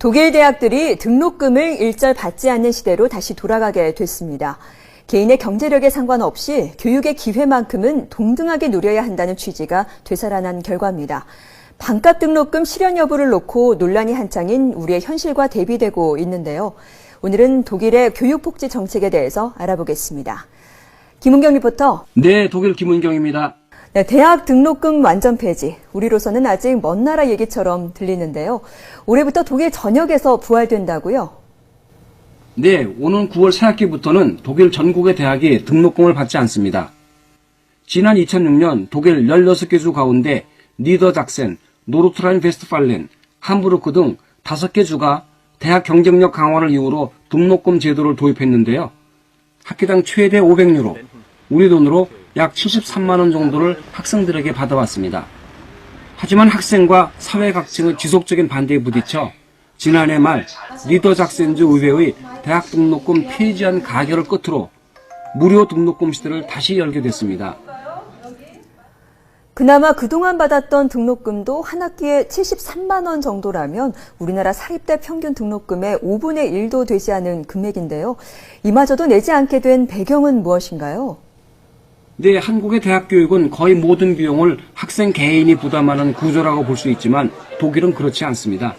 독일 대학들이 등록금을 일절 받지 않는 시대로 다시 돌아가게 됐습니다. 개인의 경제력에 상관없이 교육의 기회만큼은 동등하게 누려야 한다는 취지가 되살아난 결과입니다. 반값 등록금 실현 여부를 놓고 논란이 한창인 우리의 현실과 대비되고 있는데요. 오늘은 독일의 교육복지 정책에 대해서 알아보겠습니다. 김은경 리포터. 네, 독일 김은경입니다. 네, 대학 등록금 완전 폐지. 우리로서는 아직 먼 나라 얘기처럼 들리는데요. 올해부터 독일 전역에서 부활된다고요? 네, 오는 9월 새학기부터는 독일 전국의 대학이 등록금을 받지 않습니다. 지난 2006년 독일 16개 주 가운데 니더작센, 노르트라인베스트팔렌, 함부르크 등 5개 주가 대학 경쟁력 강화를 이유로 등록금 제도를 도입했는데요. 학기당 최대 500유로, 우리 돈으로 약 73만 원 정도를 학생들에게 받아왔습니다. 하지만 학생과 사회각층의 지속적인 반대에 부딪혀 지난해 말 니더작센주 의회의 대학 등록금 폐지안 가결을 끝으로 무료 등록금 시대를 다시 열게 됐습니다. 그나마 그동안 받았던 등록금도 한 학기에 73만 원 정도라면 우리나라 사립대 평균 등록금의 5분의 1도 되지 않은 금액인데요. 이마저도 내지 않게 된 배경은 무엇인가요? 네, 한국의 대학 교육은 거의 모든 비용을 학생 개인이 부담하는 구조라고 볼 수 있지만 독일은 그렇지 않습니다.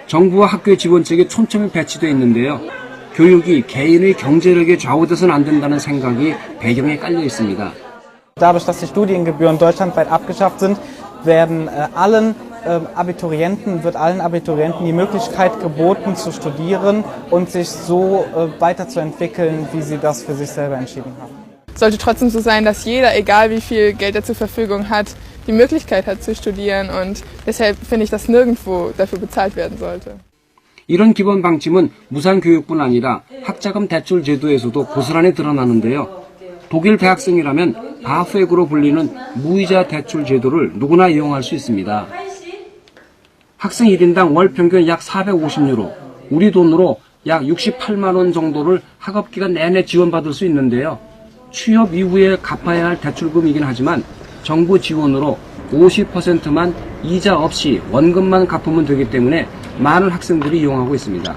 정부와 학교 지원책에 초점이 배치되어 있는데요. 교육이 개인의 경제력에 좌우돼서는 안 된다는 생각이 배경에 깔려 있습니다. Dadurch, dass die Studiengebühren deutschlandweit abgeschafft sind, werden allen Abiturienten die Möglichkeit geboten zu studieren und sich so weiterzuentwickeln, wie sie das für sich selber entschieden haben. Es sollte trotzdem so sein, dass jeder, egal wie viel Geld er zur Verfügung hat, die Möglichkeit hat zu studieren und deshalb finde ich, dass nirgendwo dafür bezahlt werden sollte. 이런 기본 방침은 무상교육뿐 아니라 학자금 대출 제도에서도 고스란히 드러나는데요. 독일 대학생이라면 바프액으로 불리는 무이자 대출 제도를 누구나 이용할 수 있습니다. 학생 1인당 월 평균 약 450유로, 우리 돈으로 약 68만 원 정도를 학업기간 내내 지원받을 수 있는데요. 취업 이후에 갚아야 할 대출금이긴 하지만 정부 지원으로 50%만 이자 없이 원금만 갚으면 되기 때문에 많은 학생들이 이용하고 있습니다.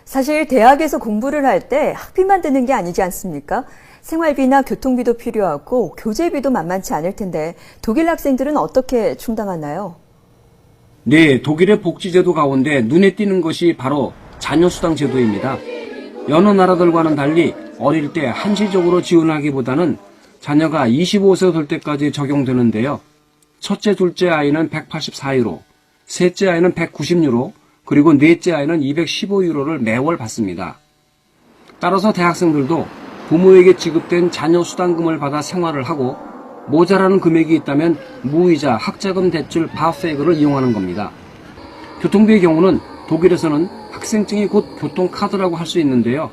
사실 대학에서 공부를 할 때 학비만 드는 게 아니지 않습니까? 생활비나 교통비도 필요하고 교재비도 만만치 않을 텐데 독일 학생들은 어떻게 충당하나요? 네, 독일의 복지제도 가운데 눈에 띄는 것이 바로 자녀수당 제도입니다. 여러 나라들과는 달리 어릴 때 한시적으로 지원하기보다는 자녀가 25세 될 때까지 적용되는데요. 첫째, 둘째 아이는 184유로, 셋째 아이는 190유로, 그리고 넷째 아이는 215유로를 매월 받습니다. 따라서 대학생들도 부모에게 지급된 자녀 수당금을 받아 생활을 하고 모자라는 금액이 있다면 무이자 학자금 대출 바프액을 이용하는 겁니다. 교통비의 경우는 독일에서는 학생증이 곧 교통카드라고 할 수 있는데요.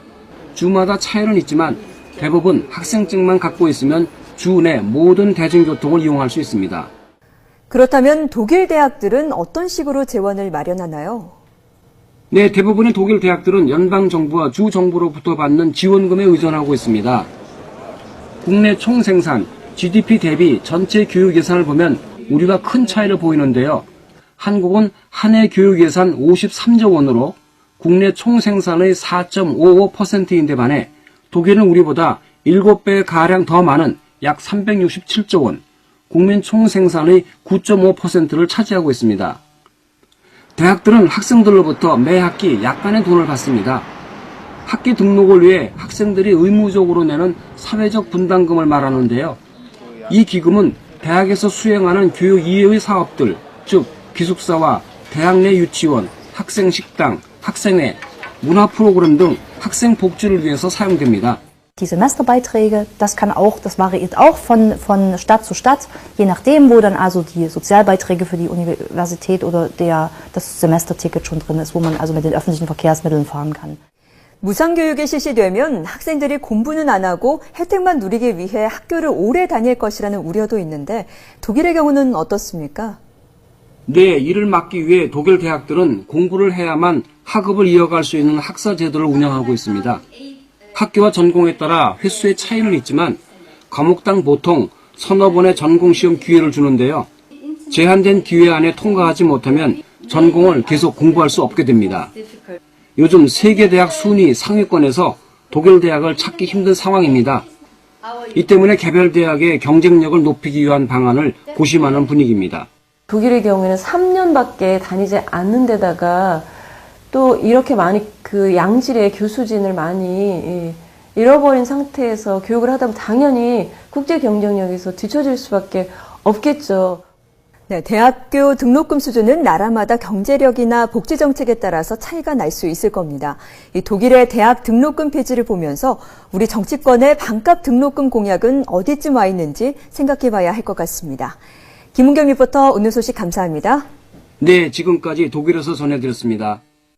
주마다 차이는 있지만 대부분 학생증만 갖고 있으면 주 내 모든 대중교통을 이용할 수 있습니다. 그렇다면 독일 대학들은 어떤 식으로 재원을 마련하나요? 네, 대부분의 독일 대학들은 연방정부와 주정부로부터 받는 지원금에 의존하고 있습니다. 국내 총생산, GDP 대비 전체 교육 예산을 보면 우리가 큰 차이를 보이는데요. 한국은 한 해 교육 예산 53조 원으로 국내 총생산의 4.55%인데 반해 독일은 우리보다 7배 가량 더 많은 약 367조 원, 국민 총생산의 9.5%를 차지하고 있습니다. 대학들은 학생들로부터 매 학기 약간의 돈을 받습니다. 학기 등록을 위해 학생들이 의무적으로 내는 사회적 분담금을 말하는데요. 이 기금은 대학에서 수행하는 교육 이외의 사업들, 즉 기숙사와 대학 내 유치원, 학생 식당, 학생회, 문화 프로그램 등 학생 복지를 위해서 사용됩니다. Die Semesterbeiträge, das variiert auch von Stadt zu Stadt, je nachdem, wo dann also die Sozialbeiträge für die Universität oder das Semesterticket schon drin ist, wo man also mit den öffentlichen Verkehrsmitteln fahren kann. 무상교육이 실시되면 학생들이 공부는 안 하고 혜택만 누리기 위해 학교를 오래 다닐 것이라는 우려도 있는데 독일의 경우는 어떻습니까? 네, 이를 막기 위해 독일 대학들은 공부를 해야만 학업을 이어갈 수 있는 학사 제도를 운영하고 있습니다. 학교와 전공에 따라 횟수의 차이는 있지만 과목당 보통 서너 번의 전공시험 기회를 주는데요. 제한된 기회 안에 통과하지 못하면 전공을 계속 공부할 수 없게 됩니다. 요즘 세계 대학 순위 상위권에서 독일 대학을 찾기 힘든 상황입니다. 이 때문에 개별 대학의 경쟁력을 높이기 위한 방안을 고심하는 분위기입니다. 독일의 경우에는 3년밖에 다니지 않는 데다가 또 이렇게 많이 그 양질의 교수진을 많이 잃어버린 상태에서 교육을 하다 보면 당연히 국제 경쟁력에서 뒤처질 수밖에 없겠죠. 네, 대학교 등록금 수준은 나라마다 경제력이나 복지 정책에 따라서 차이가 날 수 있을 겁니다. 이 독일의 대학 등록금 폐지를 보면서 우리 정치권의 반값 등록금 공약은 어디쯤 와 있는지 생각해 봐야 할 것 같습니다. 김은경 리포터 오늘 소식 감사합니다. 네, 지금까지 독일에서 전해드렸습니다.